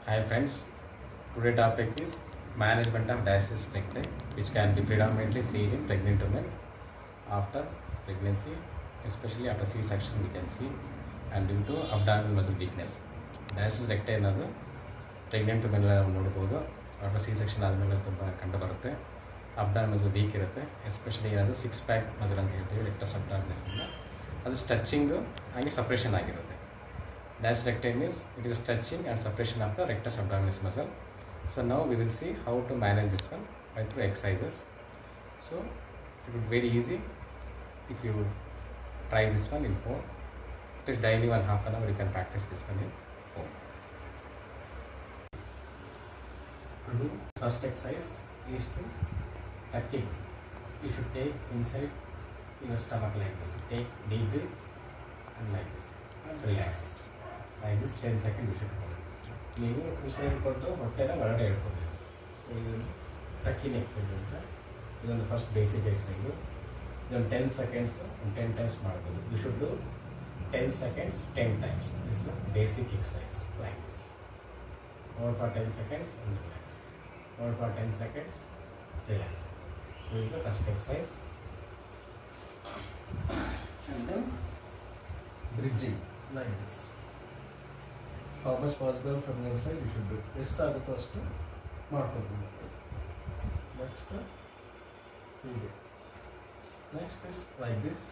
Hi friends, today topic is management of diastasis recti, which can be predominantly seen in pregnant women after pregnancy, especially after C-section we can see, and due to abdominal muscle weakness. Diastasis recti ಅನ್ನೋದು pregnant women ನೋಡ್ಬೋದು. After C section ಆದಮೇಲೆ ತುಂಬ ಕಂಡು ಬರುತ್ತೆ. Abdominal muscle weak ಇರುತ್ತೆ, especially ಏನಾದರೂ six pack muscle ಅಂತ ಹೇಳ್ತೀವಿ, ರೆಕ್ಟಸ್ ಅಬ್ಡಾಮಿನಸ್ ಅಂತ. ಅದು ಸ್ಟ್ರೆಚಿಂಗು ಹಾಗೆ ಸಪ್ರೇಷನ್ ಆಗಿರುತ್ತೆ. Diastasis recti means it is stretching and suppression of the rectus abdominis muscle. So now we will see how to manage this one by through exercises. So it will be very easy if you try this one in home. It is daily 1/2 hour you can practice this one in home. To do first exercise is to tucking. You should take inside your stomach like this. Take deep breath and like this and relax. Like this 10 seconds you should hold. ನೀವು ಉಸಿರಿಟ್ಕೊಂಡು ಹೊಟ್ಟೆನ ಒಳಗಡೆ ಇಟ್ಕೋಬೇಕು. So ಇದನ್ನು tucking exercise ಅಂತ, ಇದೊಂದು first basic exercise. ಇದೊಂದು 10 seconds ಒಂದು 10 times ಮಾಡ್ಬೋದು. You should do 10 seconds 10 times. This is a basic exercise like this. Hold for 10 seconds and relax. Hold for 10 seconds, relax. This is the first exercise. And then bridging like this. How much possible from your side you should do. ಎಷ್ಟಾಗುತ್ತೋ ಅಷ್ಟು ಮಾಡ್ಕೋಬೋದು. Next ಹೀಗೆ. Next is like this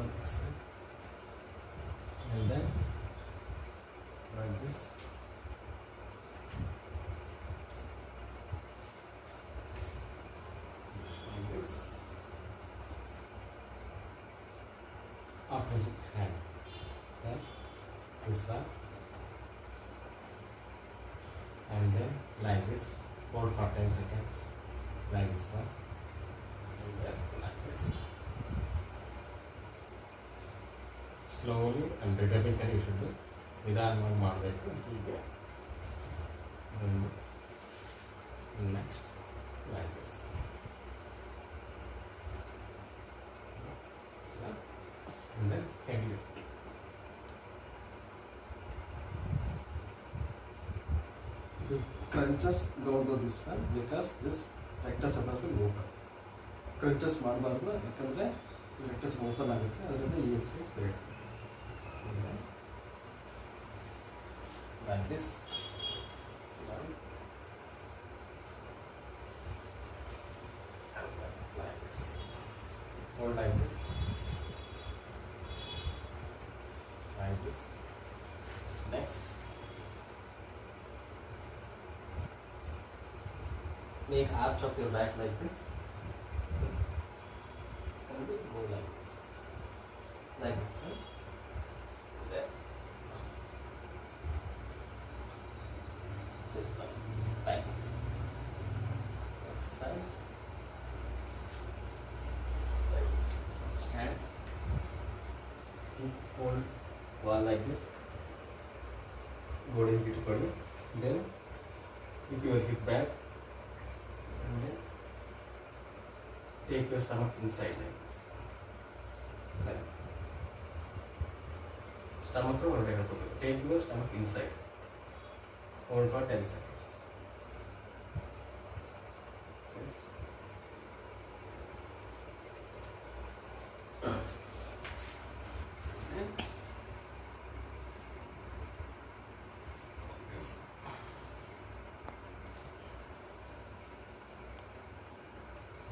one exercise. And then like this. Like this. Opposite hand. Then this one. And then like this, hold for 10 seconds, like this one, and then like this. Slowly and rhythmically you should do. ನಿಧಾನವಾಗಿ ಮಾಡಬೇಕು ಹೀಗೆ. Next, like this. And then heavy lift. The crunches don't go this one because this rectus abdominis will open. Crunches ಮಾಡಬಾರ್ದು, ಯಾಕಂದರೆ rectus open ಆಗುತ್ತೆ, ಅದರಿಂದ ಈ exercise ಬೇಡ. Like this. Like this. Hold like this. Like this. Next. Make arch of your back like this, and then go like this, right? There. Just like this. Exercise. Stand. Hold wall like this. Body hip body. Then keep your hip back. And then take your stomach inside like this. Like this. Stomach ಒಳಗಡೆ ಹಾಕೋಬೇಕು. Take your stomach inside. Hold for 10 seconds. Yes.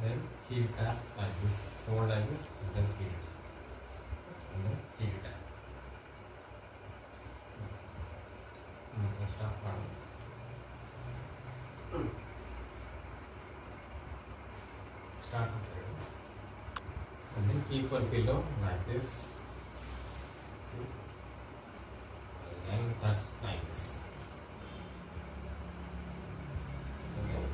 Then heel tap like this, hold like this, and then heel tap. Yes, and then heel tap. Stop on. Start with this. And then keep one pillow like this. See? And then touch like this. Okay.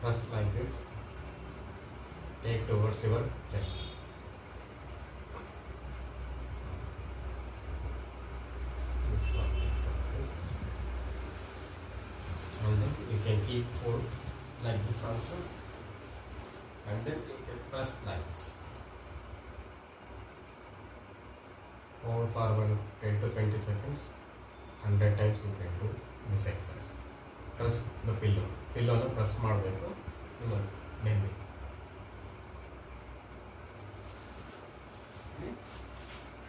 Press like this. Take towards your chest. This one exercise. And then you can keep hold like this also. and then you can press like this. Hold forward 10 to 20 seconds, 100 times you can do this exercise. Press the pillow. Pillow no press ಮಾಡಬೇಕು. Benny.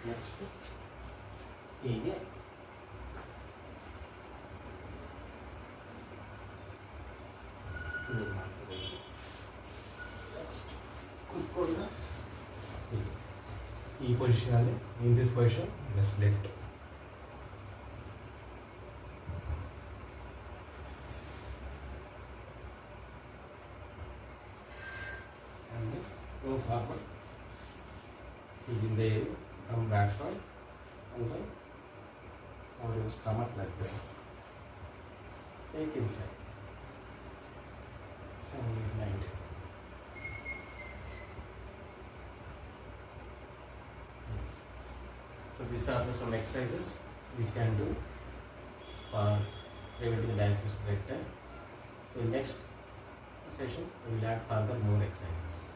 Next ಹೀಗೆ next ಕೂತ್ಕೊಂಡು ಈ ಪೊಸಿಷನಲ್ಲಿ in this position just lift and go forward within the area, come backward and then hold your stomach like this, take inside 90. So these are some exercises we can do for preventing diastasis recti. So in next sessions we will add further more exercises.